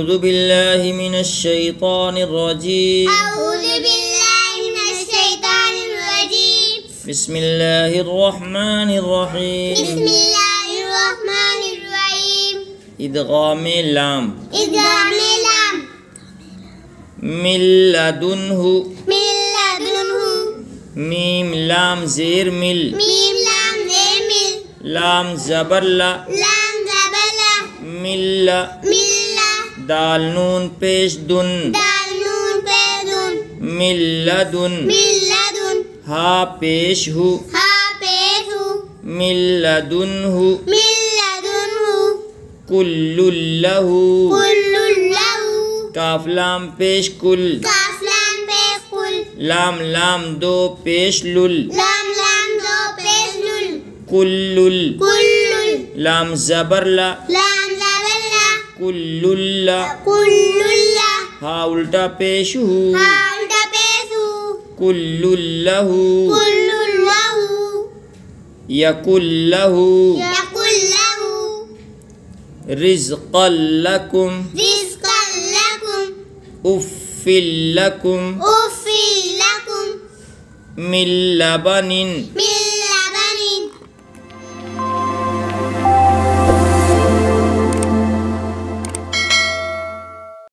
أعوذ بالله من الشيطان الرجيم بسم الله الرحمن الرحيم إدغام لام من لدنه ميم لام زير مل لام زبر لا مل دال نون پیش دن ملدن ها پیش ہو ملدنه کل لہو کاف لام پیش کل لام لام دو پیش لل کل لام زبر لا کل لا ہا الٹا پیش ہو کل لہو یکل لہو رزقا لکم اف لکم من لبن